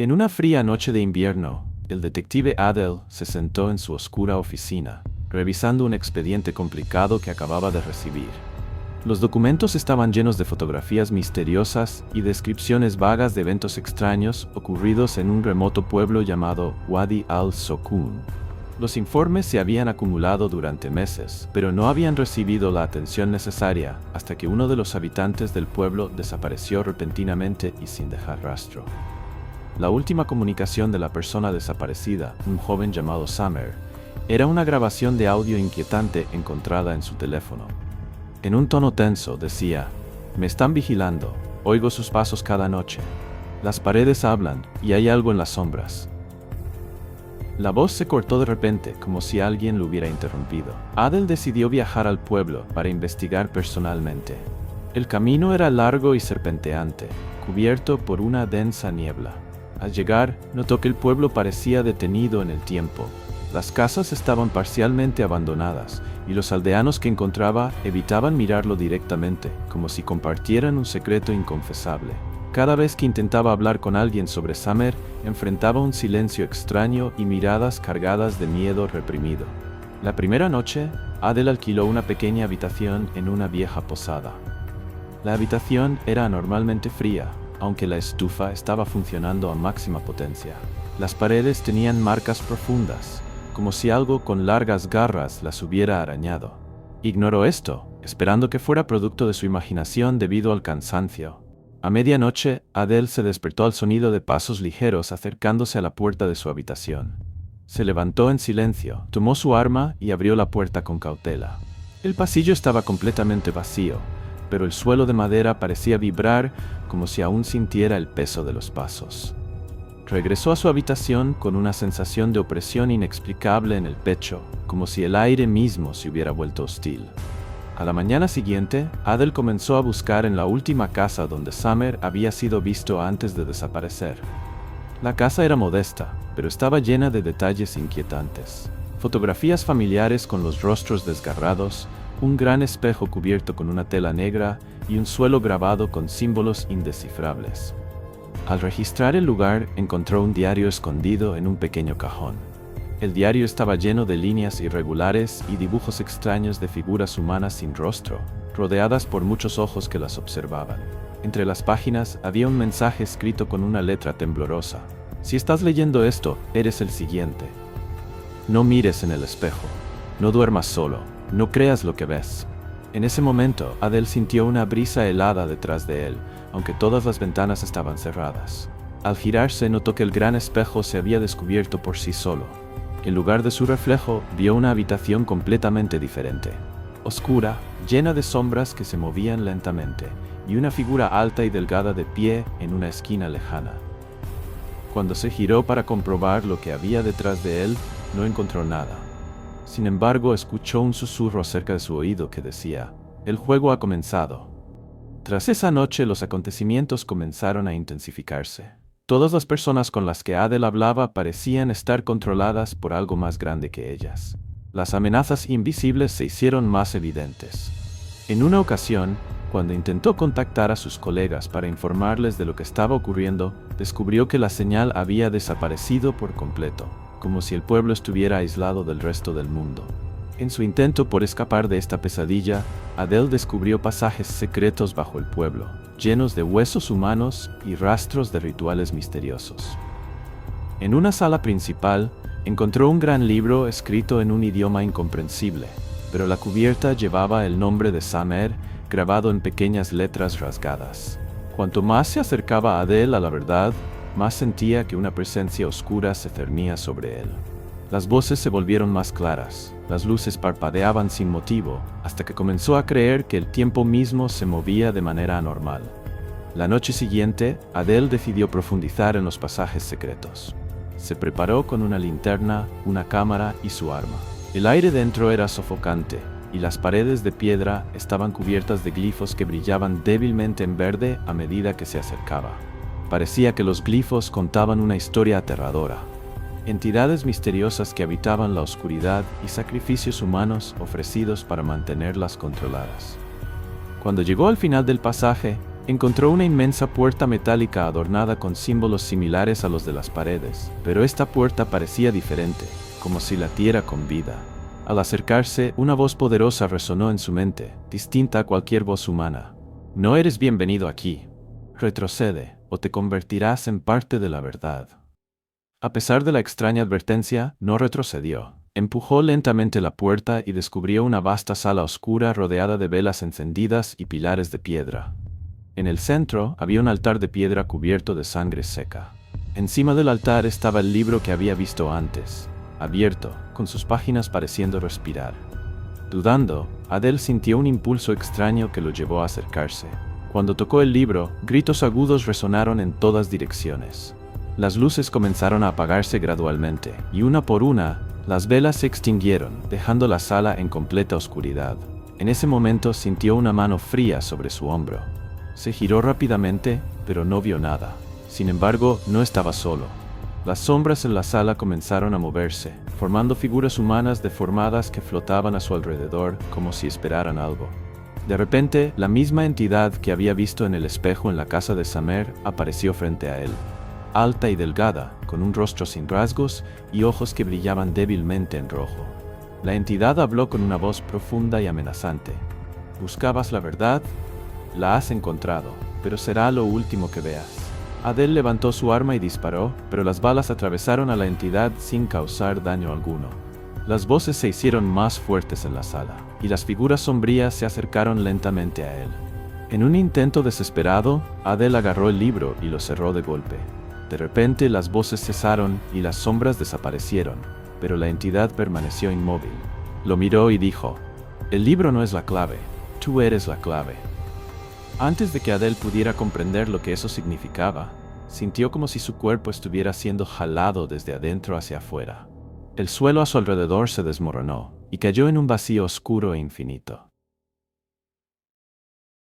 En una fría noche de invierno, el detective Adele se sentó en su oscura oficina, revisando un expediente complicado que acababa de recibir. Los documentos estaban llenos de fotografías misteriosas y descripciones vagas de eventos extraños ocurridos en un remoto pueblo llamado Wadi al-Sukun. Los informes se habían acumulado durante meses, pero no habían recibido la atención necesaria hasta que uno de los habitantes del pueblo desapareció repentinamente y sin dejar rastro. La última comunicación de la persona desaparecida, un joven llamado Samer, era una grabación de audio inquietante encontrada en su teléfono. En un tono tenso decía: «Me están vigilando, oigo sus pasos cada noche. Las paredes hablan y hay algo en las sombras». La voz se cortó de repente, como si alguien lo hubiera interrumpido. Adele decidió viajar al pueblo para investigar personalmente. El camino era largo y serpenteante, cubierto por una densa niebla. Al llegar, notó que el pueblo parecía detenido en el tiempo. Las casas estaban parcialmente abandonadas, y los aldeanos que encontraba evitaban mirarlo directamente, como si compartieran un secreto inconfesable. Cada vez que intentaba hablar con alguien sobre Samer, enfrentaba un silencio extraño y miradas cargadas de miedo reprimido. La primera noche, Adele alquiló una pequeña habitación en una vieja posada. La habitación era anormalmente fría, aunque la estufa estaba funcionando a máxima potencia. Las paredes tenían marcas profundas, como si algo con largas garras las hubiera arañado. Ignoró esto, esperando que fuera producto de su imaginación debido al cansancio. A medianoche, Adele se despertó al sonido de pasos ligeros acercándose a la puerta de su habitación. Se levantó en silencio, tomó su arma y abrió la puerta con cautela. El pasillo estaba completamente vacío, pero el suelo de madera parecía vibrar como si aún sintiera el peso de los pasos. Regresó a su habitación con una sensación de opresión inexplicable en el pecho, como si el aire mismo se hubiera vuelto hostil. A la mañana siguiente, Adele comenzó a buscar en la última casa donde Samer había sido visto antes de desaparecer. La casa era modesta, pero estaba llena de detalles inquietantes. Fotografías familiares con los rostros desgarrados, un gran espejo cubierto con una tela negra y un suelo grabado con símbolos indescifrables. Al registrar el lugar, encontró un diario escondido en un pequeño cajón. El diario estaba lleno de líneas irregulares y dibujos extraños de figuras humanas sin rostro, rodeadas por muchos ojos que las observaban. Entre las páginas había un mensaje escrito con una letra temblorosa. «Si estás leyendo esto, eres el siguiente. No mires en el espejo. No duermas solo. No creas lo que ves». En ese momento, Adele sintió una brisa helada detrás de él, aunque todas las ventanas estaban cerradas. Al girarse, notó que el gran espejo se había descubierto por sí solo. En lugar de su reflejo, vio una habitación completamente diferente. Oscura, llena de sombras que se movían lentamente, y una figura alta y delgada de pie en una esquina lejana. Cuando se giró para comprobar lo que había detrás de él, no encontró nada. Sin embargo, escuchó un susurro cerca de su oído que decía: «El juego ha comenzado». Tras esa noche, los acontecimientos comenzaron a intensificarse. Todas las personas con las que Adele hablaba parecían estar controladas por algo más grande que ellas. Las amenazas invisibles se hicieron más evidentes. En una ocasión, cuando intentó contactar a sus colegas para informarles de lo que estaba ocurriendo, descubrió que la señal había desaparecido por completo, como si el pueblo estuviera aislado del resto del mundo. En su intento por escapar de esta pesadilla, Adele descubrió pasajes secretos bajo el pueblo, llenos de huesos humanos y rastros de rituales misteriosos. En una sala principal, encontró un gran libro escrito en un idioma incomprensible, pero la cubierta llevaba el nombre de Samer grabado en pequeñas letras rasgadas. Cuanto más se acercaba Adele a la verdad, más sentía que una presencia oscura se cernía sobre él. Las voces se volvieron más claras, las luces parpadeaban sin motivo, hasta que comenzó a creer que el tiempo mismo se movía de manera anormal. La noche siguiente, Adele decidió profundizar en los pasajes secretos. Se preparó con una linterna, una cámara y su arma. El aire dentro era sofocante, y las paredes de piedra estaban cubiertas de glifos que brillaban débilmente en verde a medida que se acercaba. Parecía que los glifos contaban una historia aterradora. Entidades misteriosas que habitaban la oscuridad y sacrificios humanos ofrecidos para mantenerlas controladas. Cuando llegó al final del pasaje, Encontró una inmensa puerta metálica adornada con símbolos similares a los de las paredes, pero esta puerta parecía diferente, como si latiera con vida. Al acercarse, una voz poderosa resonó en su mente, distinta a cualquier voz humana. No eres bienvenido aquí. Retrocede, o te convertirás en parte de la verdad. A pesar de la extraña advertencia, no retrocedió. Empujó lentamente la puerta y descubrió una vasta sala oscura rodeada de velas encendidas y pilares de piedra. En el centro había un altar de piedra cubierto de sangre seca. Encima del altar estaba el libro que había visto antes, abierto, con sus páginas pareciendo respirar. Dudando, Adele sintió un impulso extraño que lo llevó a acercarse. Cuando tocó el libro, gritos agudos resonaron en todas direcciones. Las luces comenzaron a apagarse gradualmente, y una por una, las velas se extinguieron, dejando la sala en completa oscuridad. En ese momento sintió una mano fría sobre su hombro. Se giró rápidamente, pero no vio nada. Sin embargo, no estaba solo. Las sombras en la sala comenzaron a moverse, formando figuras humanas deformadas que flotaban a su alrededor como si esperaran algo. De repente, la misma entidad que había visto en el espejo en la casa de Samer apareció frente a él. Alta y delgada, con un rostro sin rasgos y ojos que brillaban débilmente en rojo. La entidad habló con una voz profunda y amenazante. ¿Buscabas la verdad? La has encontrado, pero será lo último que veas. Adele levantó su arma y disparó, pero las balas atravesaron a la entidad sin causar daño alguno. Las voces se hicieron más fuertes en la sala, y las figuras sombrías se acercaron lentamente a él. En un intento desesperado, Adele agarró el libro y lo cerró de golpe. De repente las voces cesaron y las sombras desaparecieron, pero la entidad permaneció inmóvil. Lo miró y dijo, «El libro no es la clave, tú eres la clave». Antes de que Adele pudiera comprender lo que eso significaba, sintió como si su cuerpo estuviera siendo jalado desde adentro hacia afuera. El suelo a su alrededor se desmoronó y cayó en un vacío oscuro e infinito.